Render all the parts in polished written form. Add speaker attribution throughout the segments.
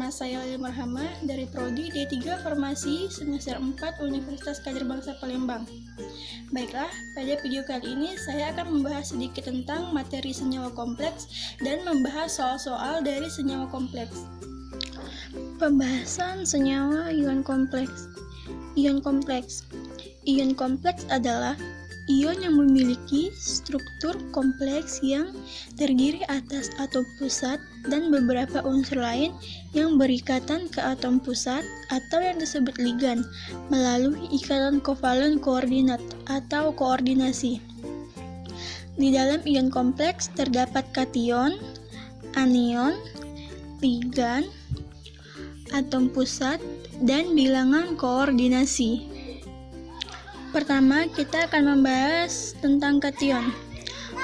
Speaker 1: Nama saya Lili Marhama dari Prodi D3 Farmasi semester 4 Universitas Kadar Bangsa Palembang. Baiklah, pada video kali ini saya akan membahas sedikit tentang materi senyawa kompleks dan membahas soal-soal dari senyawa kompleks. Pembahasan senyawa ion kompleks. Ion kompleks. Ion kompleks adalah ion yang memiliki struktur kompleks yang terdiri atas atom pusat dan beberapa unsur lain yang berikatan ke atom pusat atau yang disebut ligan melalui ikatan kovalen koordinat atau koordinasi. Di dalam ion kompleks terdapat kation, anion, ligan, atom pusat, dan bilangan koordinasi. Pertama, kita akan membahas tentang kation.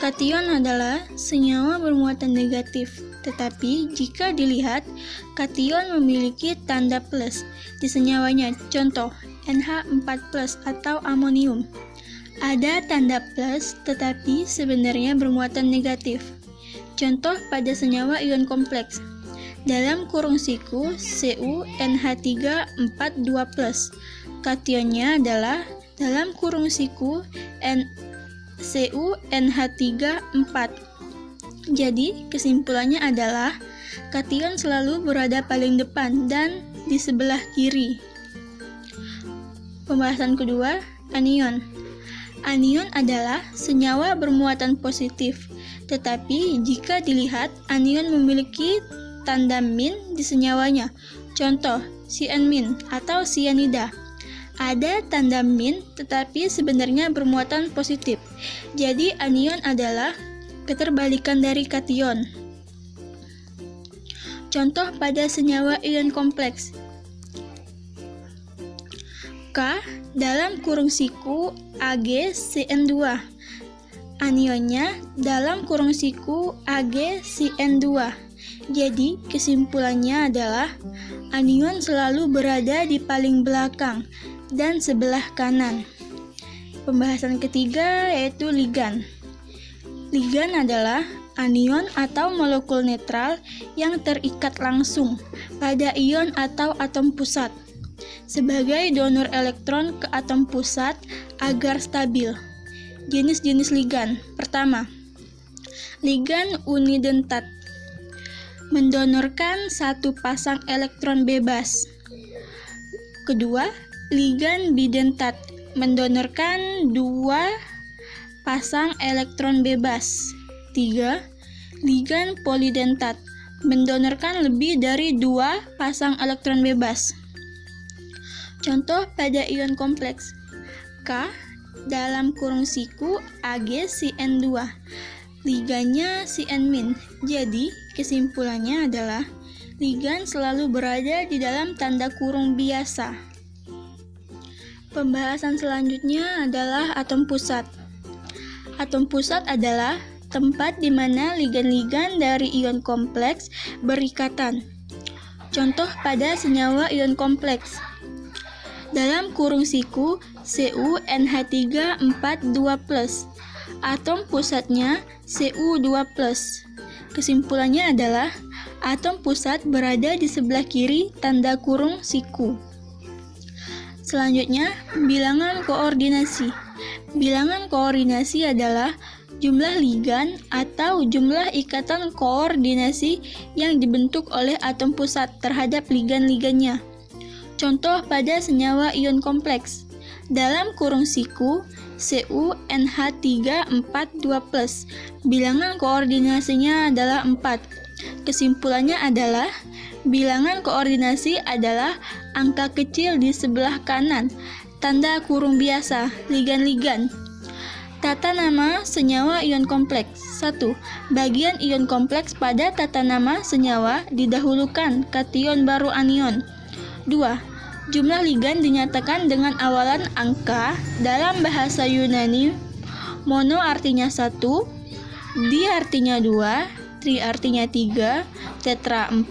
Speaker 1: Kation adalah senyawa bermuatan negatif, tetapi jika dilihat, kation memiliki tanda plus di senyawanya. Contoh, NH4+ atau amonium. Ada tanda plus, tetapi sebenarnya bermuatan negatif. Contoh pada senyawa ion kompleks. Dalam kurung siku, CuNH3 4,2+. Kationnya adalah dalam kurung siku CuNH3 4. Jadi, kesimpulannya adalah kation selalu berada paling depan dan di sebelah kiri. Pembahasan kedua, anion. Anion adalah senyawa bermuatan positif, tetapi jika dilihat, anion memiliki tanda min di senyawanya. Contoh, cyanmin atau cyanida. Ada tanda min, tetapi sebenarnya bermuatan positif. Jadi, anion adalah keterbalikan dari kation. Contoh pada senyawa ion kompleks. K dalam kurung siku AgCN2. Anionnya dalam kurung siku AgCN2. Jadi, kesimpulannya adalah anion selalu berada di paling belakang dan sebelah kanan. Pembahasan ketiga yaitu ligan. Ligan adalah anion atau molekul netral yang terikat langsung pada ion atau atom pusat sebagai donor elektron ke atom pusat agar stabil. Jenis-jenis ligan. Pertama, ligan unidentat, mendonorkan satu pasang elektron bebas. Kedua, ligan bidentat, mendonorkan dua pasang elektron bebas. 3. Ligan polidentat, mendonorkan lebih dari 2 pasang elektron bebas. Contoh pada ion kompleks. K dalam kurung siku AgCN2. Ligannya cyanmin. Jadi, kesimpulannya adalah ligan selalu berada di dalam tanda kurung biasa. Pembahasan selanjutnya adalah atom pusat. Atom pusat adalah tempat di mana ligan-ligan dari ion kompleks berikatan. Contoh pada senyawa ion kompleks. Dalam kurung siku CuNH3 4,2+. Atom pusatnya Cu2+. Kesimpulannya adalah atom pusat berada di sebelah kiri tanda kurung siku. Selanjutnya, bilangan koordinasi. Bilangan koordinasi adalah jumlah ligan atau jumlah ikatan koordinasi yang dibentuk oleh atom pusat terhadap ligan-ligannya. Contoh pada senyawa ion kompleks. Dalam kurung siku CuNH3 4,2+. Bilangan koordinasinya adalah 4. Kesimpulannya adalah bilangan koordinasi adalah angka kecil di sebelah kanan, tanda kurung biasa, ligan-ligan. Tata nama senyawa ion kompleks. 1. Bagian ion kompleks pada tata nama senyawa didahulukan kation baru anion. 2. Jumlah ligan dinyatakan dengan awalan angka dalam bahasa Yunani. Mono artinya 1, di artinya 2, tri artinya 3, tetra 4,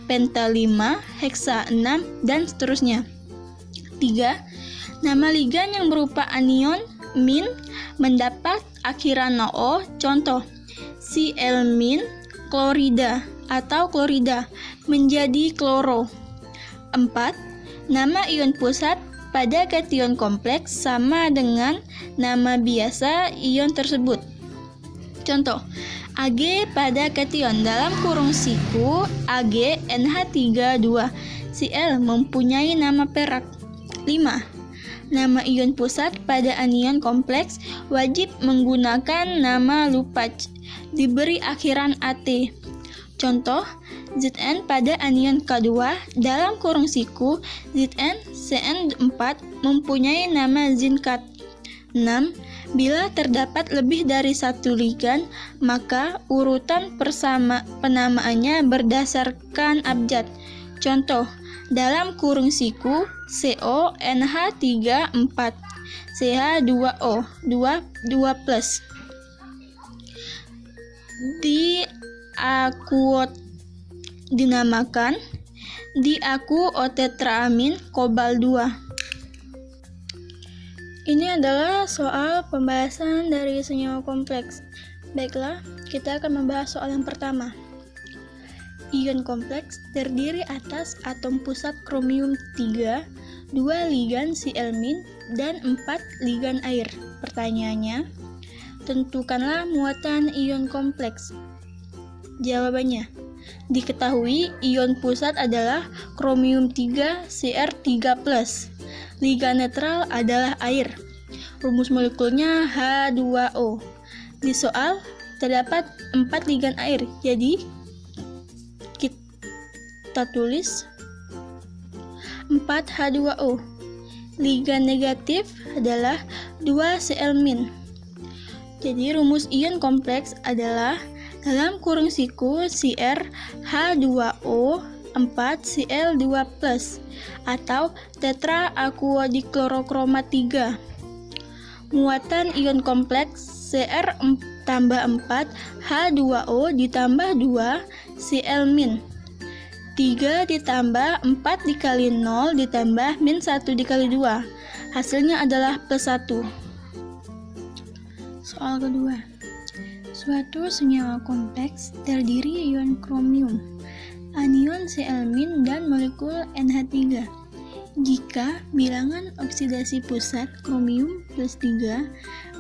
Speaker 1: penta 5, heksa 6, dan seterusnya. 3. Nama ligan yang berupa anion min mendapat akhiran -o, contoh Cl-min klorida atau klorida menjadi kloro. 4. Nama ion pusat pada kation kompleks sama dengan nama biasa ion tersebut. Contoh, Ag pada kation dalam kurung siku Ag NH3 2 Cl mempunyai nama perak. 5. Nama ion pusat pada anion kompleks wajib menggunakan nama Lupacz, diberi akhiran AT. Contoh, Zn pada anion K2 dalam kurung siku Zn Cn4 mempunyai nama Zincat. 6. Bila terdapat lebih dari satu ligan, maka urutan penamaannya berdasarkan abjad. Contoh, dalam kurung siku CO NH3 4 CH2O 2+. Dinamakan diakuotetraamin kobal 2. Ini adalah soal pembahasan dari senyawa kompleks. Baiklah, kita akan membahas soal yang pertama. Ion kompleks terdiri atas atom pusat kromium 3, 2 ligan Cl- dan 4 ligan air. Pertanyaannya, tentukanlah muatan ion kompleks. Jawabannya, diketahui ion pusat adalah kromium 3 Cr3+. Ligan netral adalah air. Rumus molekulnya H2O. Di soal terdapat 4 ligan air, jadi kita tulis 4H2O. Ligan negatif adalah 2 Cl-. Jadi rumus ion kompleks adalah dalam kurung siku Cr H2O 4Cl2+ atau tetraakuodiklokroma 3. Muatan ion kompleks Cr tambah 4 H2O ditambah 2 Cl-. 3 ditambah 4 dikali 0 ditambah min 1 dikali 2. Hasilnya adalah +1. Soal kedua. Suatu senyawa kompleks terdiri ion kromium, anion Cl- dan molekul NH3. Jika bilangan oksidasi pusat kromium +3,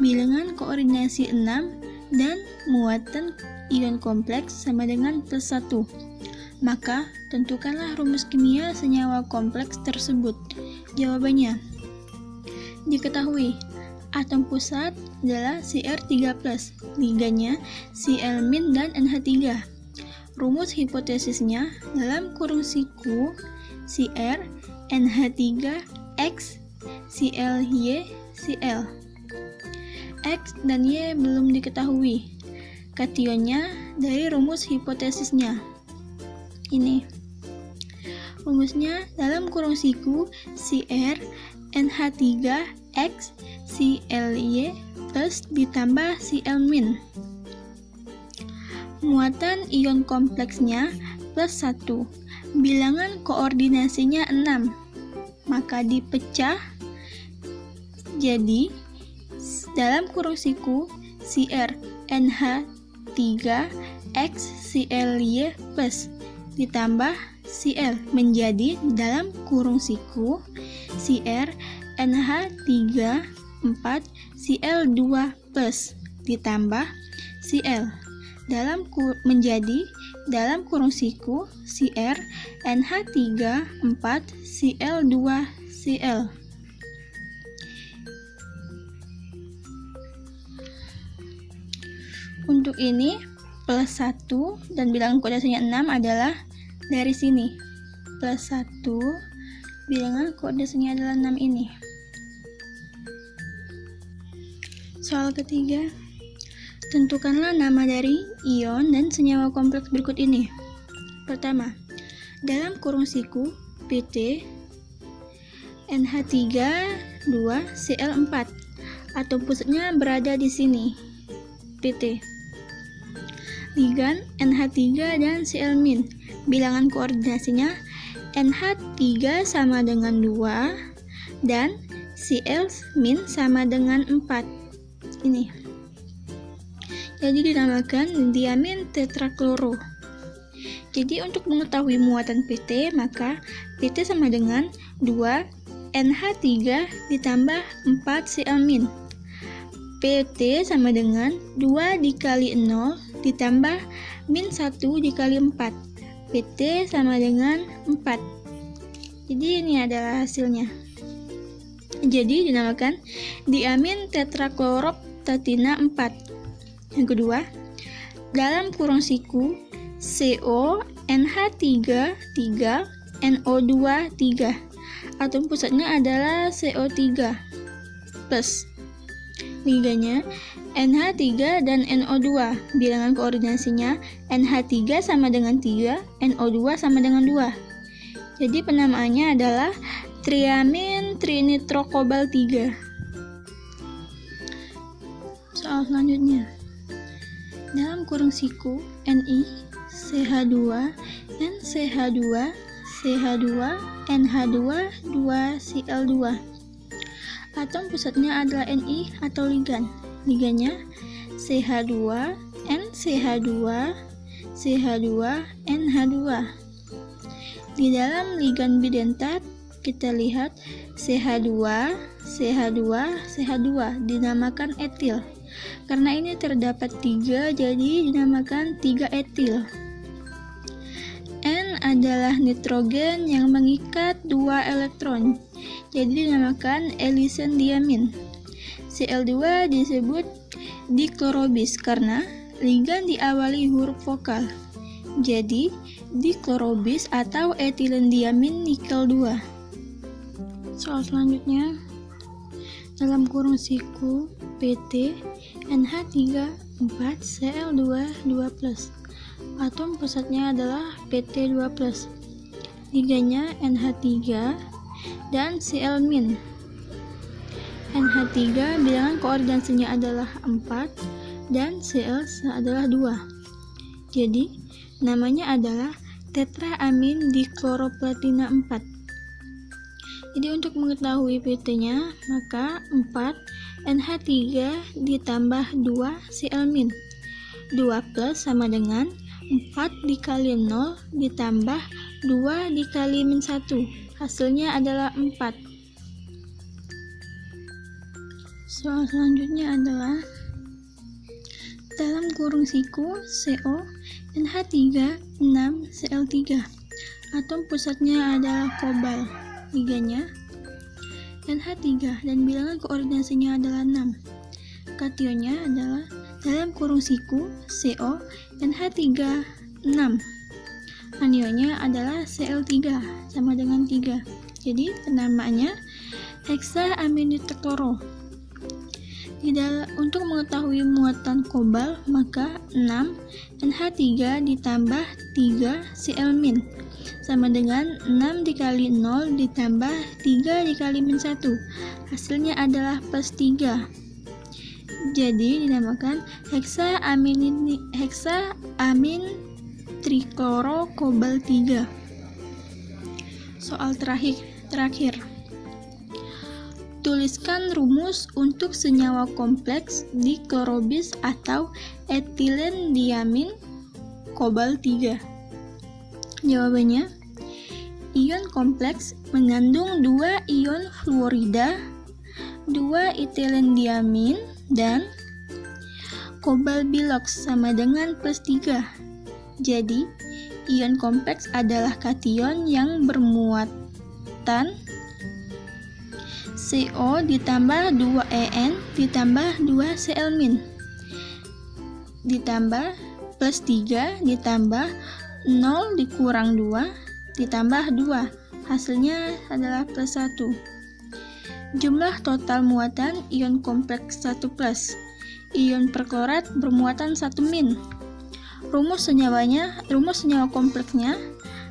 Speaker 1: bilangan koordinasi 6, dan muatan ion kompleks sama dengan +1, maka tentukanlah rumus kimia senyawa kompleks tersebut. Jawabannya, diketahui atom pusat adalah Cr3+, ligannya Cl- dan NH3. Rumus hipotesisnya dalam kurung siku Cr NH3 X Cl-Y Cl. X dan Y belum diketahui. Kationnya dari rumus hipotesisnya. Ini rumusnya dalam kurung siku Cr NH3 X Cl-Y plus ditambah Cl-. Muatan ion kompleksnya +1. Bilangan koordinasinya 6. Maka dipecah jadi dalam kurung siku Cr NH3 X Cl-Y plus ditambah Cl menjadi dalam kurung siku Cr NH3 4 Cl2 plus ditambah Cl menjadi dalam kurung siku Cr NH3 4 Cl2 Cl. Untuk ini +1 dan bilangan koordinasinya 6 adalah dari sini. +1 bilangan koordinasinya adalah 6 ini. Soal ketiga. Tentukanlah nama dari ion dan senyawa kompleks berikut ini. Pertama, dalam kurung siku PT NH3 2 Cl4. Atom pusatnya berada di sini. PT. Ligan NH3 dan Cl-. Bilangan koordinasinya NH3 sama dengan 2 dan Cl- sama dengan 4. Ini. Jadi dinamakan diamin tetrakloro. Jadi untuk mengetahui muatan PT, maka PT sama dengan 2 NH3 ditambah 4 Cl-. PT sama dengan 2 dikali 0 ditambah min 1 dikali 4. PT sama dengan 4. Jadi ini adalah hasilnya. Jadi dinamakan diamin tetrakloroktatina 4. Yang kedua, dalam kurung siku CO NH3 3 NO2 3. Atom pusatnya adalah CO3 plus. Liganya NH3 dan NO2. Bilangan koordinasinya NH3 sama dengan 3, NO2 sama dengan 2. Jadi penamaannya adalah triamin trinitrokobal 3. Soal selanjutnya. Dalam kurung siku Ni CH2 NCH2 CH2 NH2 2Cl2. Atom pusatnya adalah Ni atau ligan. Ligannya CH2 NCH2 CH2 NH2. Di dalam ligan bidentat kita lihat CH2 CH2 CH2 dinamakan etil. Karena ini terdapat 3, jadi dinamakan 3 etil. N adalah nitrogen yang mengikat 2 elektron, jadi dinamakan elysen diamin. Cl2 disebut diklorobis karena ligan diawali huruf vokal, jadi diklorobis atau etilen diamin nikel 2. Soal selanjutnya, dalam kurung siku PT NH3 4 Cl2 2+. Atom pusatnya adalah PT2+. Liganya NH3 dan Cl-. NH3 bilangan koordinasinya adalah 4 dan Cl adalah 2. Jadi namanya adalah tetraamin dikloroplatina 4. Jadi untuk mengetahui PT-nya, maka 4 NH3 ditambah 2 Cl-. 2 plus sama dengan 4 dikali 0 ditambah 2 dikali min 1. Hasilnya adalah 4. Soal selanjutnya adalah dalam kurung siku CO NH3 6 Cl3. Atom pusatnya adalah kobal. Liganya NH3 dan bilangan koordinasinya adalah 6. Kationnya adalah dalam kurung siku CO NH3 6. Anionnya adalah Cl3 sama dengan 3. Jadi penamaannya heksaaminitrkloro. Untuk mengetahui muatan kobal, maka 6 NH3 ditambah 3 Cl- sama dengan 6 dikali 0 ditambah 3 dikali min 1. Hasilnya adalah plus 3. Jadi dinamakan heksaamin triklorokobal 3. Soal terakhir. Tuliskan rumus untuk senyawa kompleks diklorobis atau etilen diamin kobal 3. Jawabannya, ion kompleks mengandung 2 ion fluorida, 2 etilen diamin, dan kobal biloks sama dengan plus 3. Jadi, ion kompleks adalah kation yang bermuatan CO ditambah 2 En ditambah 2 Cl- ditambah plus 3 ditambah 0 dikurang 2 ditambah 2. Hasilnya adalah plus 1. Jumlah total muatan ion kompleks 1+. Ion perklorat bermuatan 1-. Rumus senyawa kompleksnya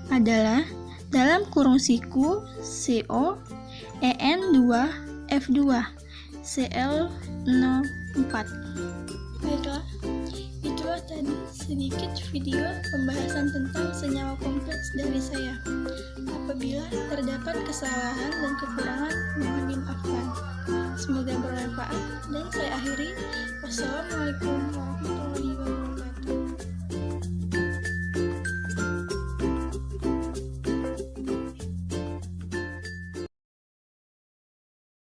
Speaker 1: adalah dalam kurung siku CO En2F2 Cl04. Baiklah, itulah tadi sedikit video pembahasan tentang senyawa kompleks dari saya. Apabila terdapat kesalahan dan kekurangan, mohon dimaafkan. Semoga bermanfaat dan saya akhiri. Wassalamualaikum warahmatullahi wabarakatuh.